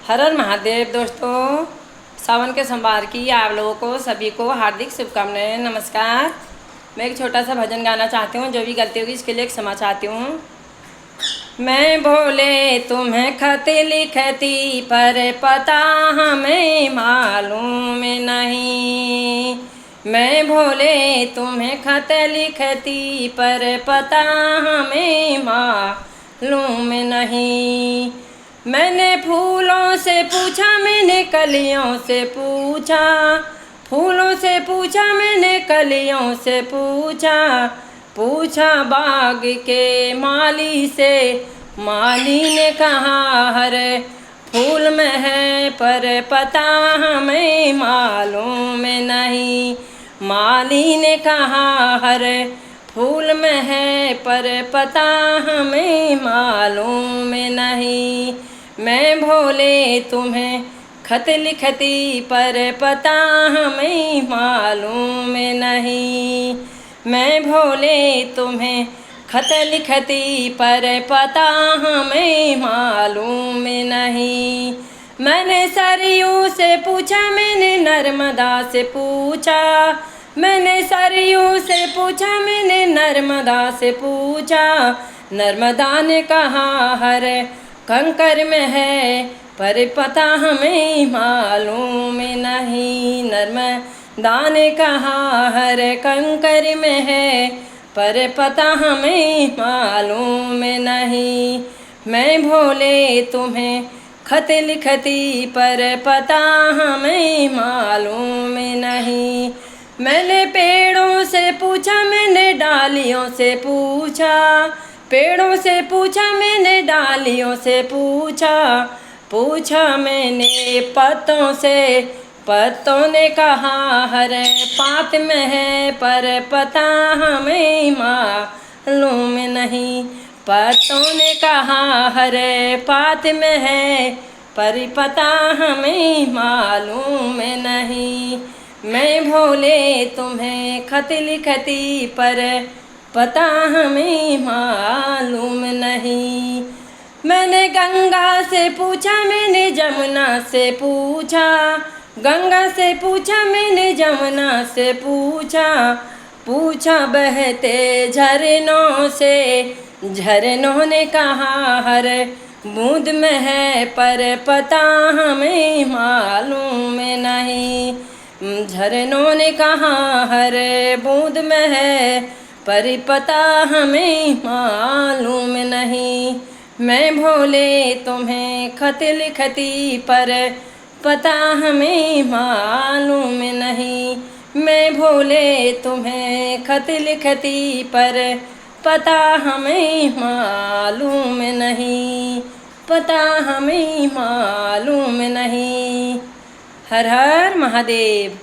हर हर महादेव। दोस्तों, सावन के सोमवार की आप लोगों को सभी को हार्दिक शुभकामनाएं। नमस्कार। मैं एक छोटा सा भजन गाना चाहती हूँ, जो भी गलती होगी इसके लिए क्षमा चाहती हूँ। मैं भोले तुम्हें खत लिखती, पर पता हमें मालूम नहीं। मैं भोले तुम्हें खत लिखती, पर पता हमें मालूम नहीं। मैंने फूलों से पूछा, मैंने कलियों से पूछा, फूलों से पूछा, मैंने कलियों से पूछा, पूछा बाग के माली से। माली ने कहा हर फूल में है, पर पता हमें मालूम नहीं। माली ने कहा हर फूल में है, पर पता हमें मालूम नहीं। मैं भोले तुम्हें खत लिखती, पर पता हमें मालूम नहीं। मैं भोले तुम्हें खत लिखती, पर पता हमें मालूम नहीं। मैंने सरयू से पूछा, मैंने नर्मदा से पूछा, मैंने सरयू से पूछा, मैंने नर्मदा से पूछा। नर्मदा ने कहा हर कंकर में है, पर पता हमें मालूम नहीं। नर्मदा ने कहा हर कंकर में है, पर पता हमें मालूम नहीं। मैं भोले तुम्हें खत लिखती, पर पता हमें मालूम नहीं। मैंने पेड़ों से पूछा, मैंने डालियों से पूछा, पेड़ों से पूछा, मैंने डालियों से पूछा, पूछा मैंने पत्तों से। पत्तों ने कहा हर पात में है, पर पता हमें मालूम नहीं। पत्तों ने कहा हर पात में है, पर पता हमें मालूम नहीं। मैं भोले तुम्हें खत लिखती, पर पता हमें मालूम नहीं। मैंने गंगा से पूछा, मैंने जमुना से पूछा, गंगा से पूछा, मैंने जमुना से पूछा, पूछा बहते झरनों से। झरनों ने कहा हर बूंद में है, पर पता हमें मालूम नहीं। झरनों ने कहा हर बूंद में है, पर पता हमें मालूम नहीं। मैं भोले तुम्हें खत लिखती, पर पता हमें मालूम नहीं। मैं भोले तुम्हें खत लिखती, पर पता हमें मालूम नहीं। पता हमें मालूम नहीं। हर हर महादेव।